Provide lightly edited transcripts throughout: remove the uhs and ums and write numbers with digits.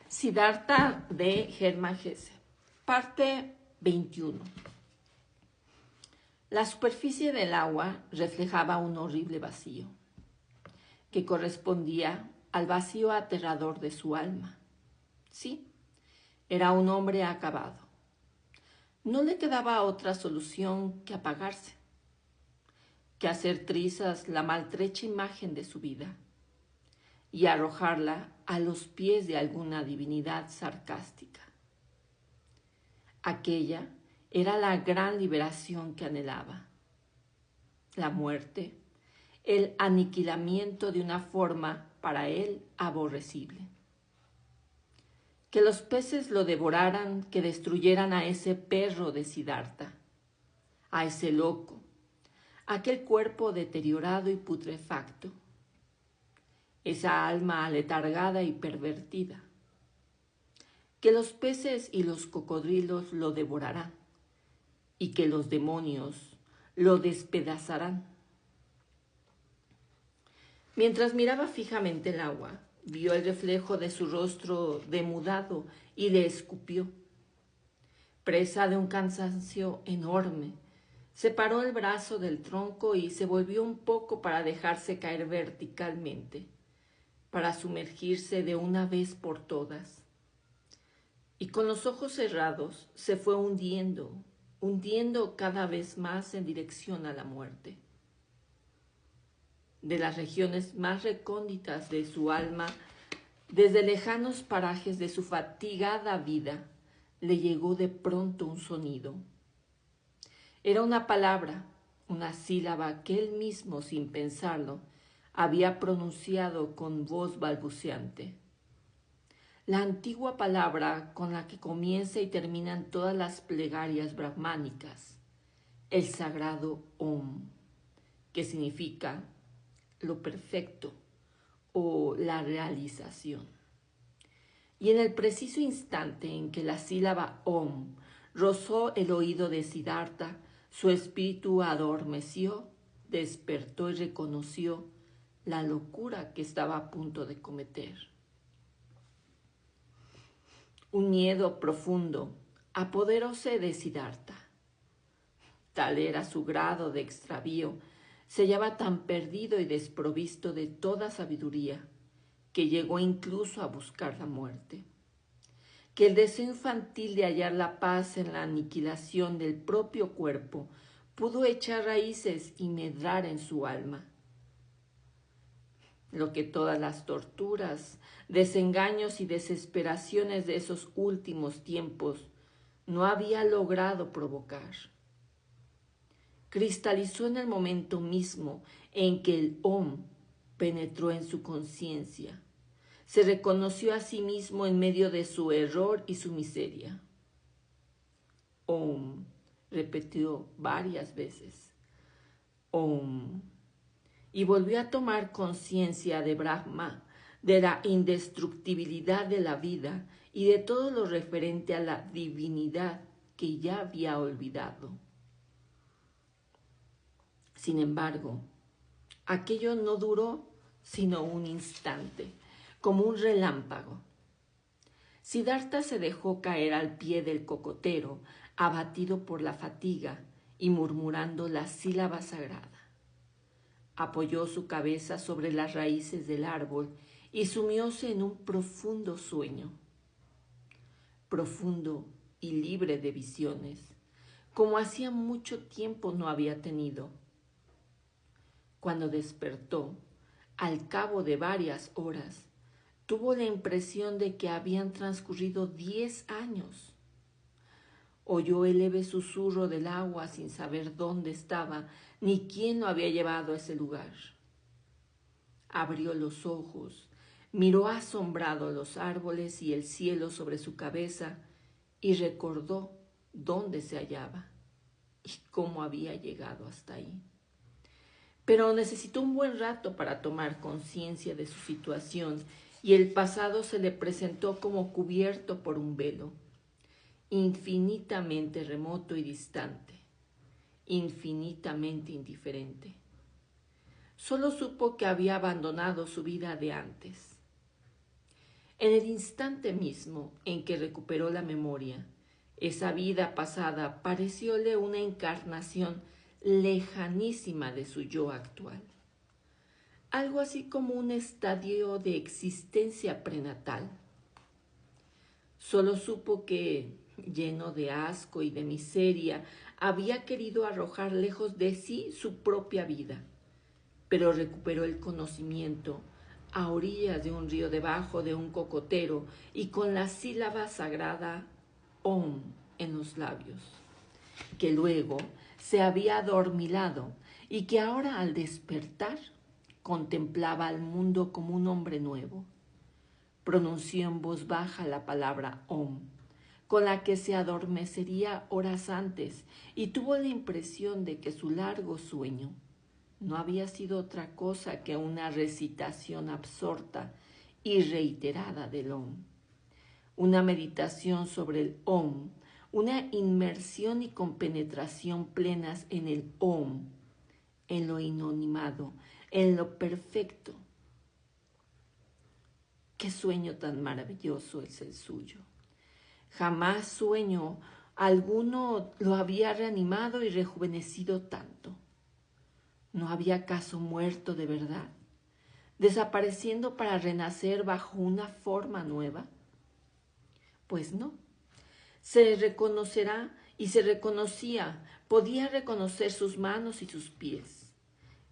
Siddhartha de Hermann Hesse. Parte 21. La superficie del agua reflejaba un horrible vacío, que correspondía al vacío aterrador de su alma. Sí, era un hombre acabado. No le quedaba otra solución que apagarse, que hacer trizas la maltrecha imagen de su vida y arrojarla a los pies de alguna divinidad sarcástica. Aquella era la gran liberación que anhelaba. La muerte, el aniquilamiento de una forma para él aborrecible. Que los peces lo devoraran, que destruyeran a ese perro de Siddhartha, a ese loco, aquel cuerpo deteriorado y putrefacto, esa alma aletargada y pervertida. Que los peces y los cocodrilos lo devorarán y que los demonios lo despedazarán. Mientras miraba fijamente el agua, vio el reflejo de su rostro demudado y le escupió. Presa de un cansancio enorme, separó el brazo del tronco y se volvió un poco para dejarse caer verticalmente, para sumergirse de una vez por todas. Y con los ojos cerrados se fue hundiendo cada vez más en dirección a la muerte. De las regiones más recónditas de su alma, desde lejanos parajes de su fatigada vida, le llegó de pronto un sonido. Era una palabra, una sílaba que él mismo, sin pensarlo, había pronunciado con voz balbuceante. La antigua palabra con la que comienza y terminan todas las plegarias brahmánicas, el sagrado Om, que significa lo perfecto o la realización. Y en el preciso instante en que la sílaba Om rozó el oído de Siddhartha, su espíritu adormeció, despertó y reconoció la locura que estaba a punto de cometer. Un miedo profundo apoderóse de Siddhartha. Tal era su grado de extravío, se hallaba tan perdido y desprovisto de toda sabiduría, que llegó incluso a buscar la muerte. Que el deseo infantil de hallar la paz en la aniquilación del propio cuerpo pudo echar raíces y medrar en su alma. Lo que todas las torturas, desengaños y desesperaciones de esos últimos tiempos no había logrado provocar. Cristalizó en el momento mismo en que el Om penetró en su conciencia. Se reconoció a sí mismo en medio de su error y su miseria. Om, repitió varias veces. Om. Y volvió a tomar conciencia de Brahma, de la indestructibilidad de la vida y de todo lo referente a la divinidad que ya había olvidado. Sin embargo, aquello no duró sino un instante, como un relámpago. Siddhartha se dejó caer al pie del cocotero, abatido por la fatiga y murmurando la sílaba sagrada. Apoyó su cabeza sobre las raíces del árbol y sumióse en un profundo sueño. Profundo y libre de visiones, como hacía mucho tiempo no había tenido. Cuando despertó, al cabo de varias horas, tuvo la impresión de que habían transcurrido 10 años. Oyó el leve susurro del agua sin saber dónde estaba ni quién lo había llevado a ese lugar. Abrió los ojos, miró asombrado los árboles y el cielo sobre su cabeza y recordó dónde se hallaba y cómo había llegado hasta ahí. Pero necesitó un buen rato para tomar conciencia de su situación y el pasado se le presentó como cubierto por un velo, infinitamente remoto y distante, infinitamente indiferente. Solo supo que había abandonado su vida de antes. En el instante mismo en que recuperó la memoria, esa vida pasada parecióle una encarnación lejanísima de su yo actual. Algo así como un estadio de existencia prenatal. Solo supo que, lleno de asco y de miseria, había querido arrojar lejos de sí su propia vida, pero recuperó el conocimiento a orillas de un río debajo de un cocotero y con la sílaba sagrada Om en los labios, que luego se había adormilado y que ahora al despertar contemplaba al mundo como un hombre nuevo. Pronunció en voz baja la palabra Om, con la que se adormecería horas antes, y tuvo la impresión de que su largo sueño no había sido otra cosa que una recitación absorta y reiterada del Om. Una meditación sobre el Om, una inmersión y compenetración plenas en el Om, en lo inanimado, en lo perfecto. ¡Qué sueño tan maravilloso es el suyo! Jamás sueño alguno lo había reanimado y rejuvenecido tanto. ¿No había acaso muerto de verdad, desapareciendo para renacer bajo una forma nueva? Pues no. Se reconocerá y se reconocía, podía reconocer sus manos y sus pies,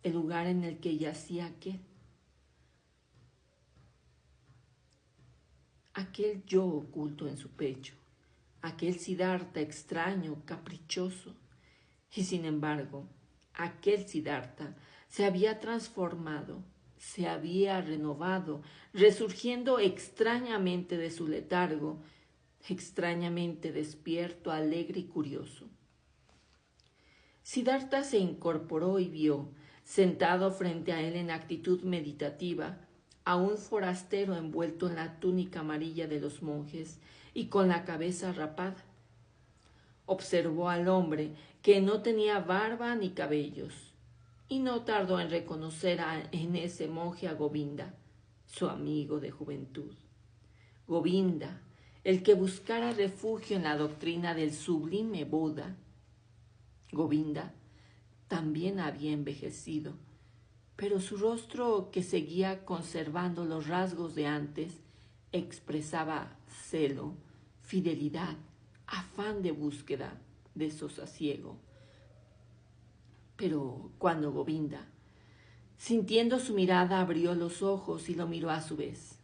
el lugar en el que yacía aquel yo oculto en su pecho, aquel Siddhartha extraño, caprichoso. Y sin embargo, aquel Siddhartha se había transformado, se había renovado, resurgiendo extrañamente de su letargo, extrañamente despierto, alegre y curioso. Siddhartha se incorporó y vio, sentado frente a él en actitud meditativa, a un forastero envuelto en la túnica amarilla de los monjes y con la cabeza rapada. Observó al hombre que no tenía barba ni cabellos, y no tardó en reconocer en ese monje a Govinda, su amigo de juventud. Govinda, el que buscara refugio en la doctrina del sublime Buda. Govinda también había envejecido, pero su rostro, que seguía conservando los rasgos de antes, expresaba celo, fidelidad, afán de búsqueda, de sosiego. Pero cuando Govinda, sintiendo su mirada, abrió los ojos y lo miró a su vez,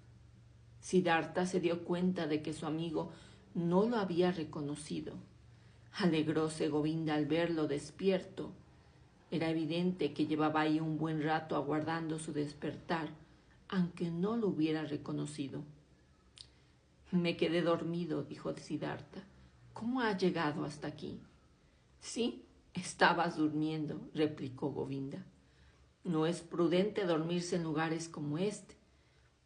Siddhartha se dio cuenta de que su amigo no lo había reconocido. Alegróse Govinda al verlo despierto. Era evidente que llevaba ahí un buen rato aguardando su despertar, aunque no lo hubiera reconocido. Me quedé dormido, dijo Siddhartha. ¿Cómo has llegado hasta aquí? Sí, estabas durmiendo, replicó Govinda. No es prudente dormirse en lugares como este,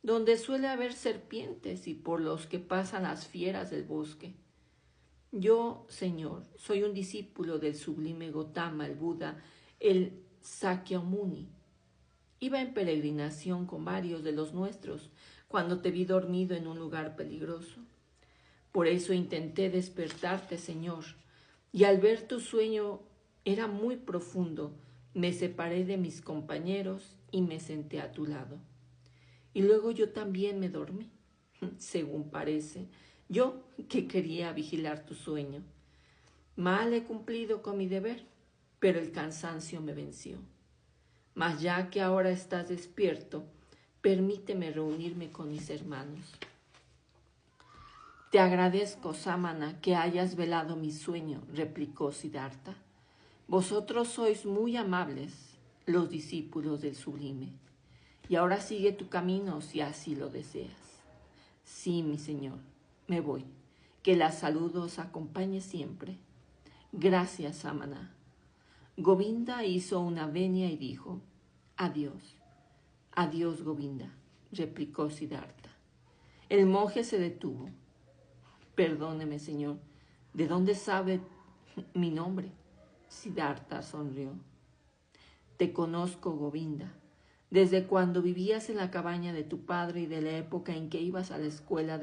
donde suele haber serpientes y por los que pasan las fieras del bosque. Yo, Señor, soy un discípulo del sublime Gotama, el Buda, el Sakyamuni. Iba en peregrinación con varios de los nuestros cuando te vi dormido en un lugar peligroso. Por eso intenté despertarte, Señor, y al ver tu sueño era muy profundo, me separé de mis compañeros y me senté a tu lado. Y luego yo también me dormí, según parece, yo que quería vigilar tu sueño. Mal he cumplido con mi deber, pero el cansancio me venció. Mas ya que ahora estás despierto, permíteme reunirme con mis hermanos. Te agradezco, Samana, que hayas velado mi sueño, replicó Siddhartha. Vosotros sois muy amables, los discípulos del sublime. Y ahora sigue tu camino si así lo deseas. Sí, mi señor, me voy. Que la salud os acompañe siempre. Gracias, Samana. Govinda hizo una venia y dijo, adiós. Adiós, Govinda, replicó Siddhartha. El monje se detuvo. Perdóneme, señor, ¿de dónde sabe mi nombre? Siddhartha sonrió. Te conozco, Govinda. desde cuando vivías en la cabaña de tu padre y de la época en que ibas a la escuela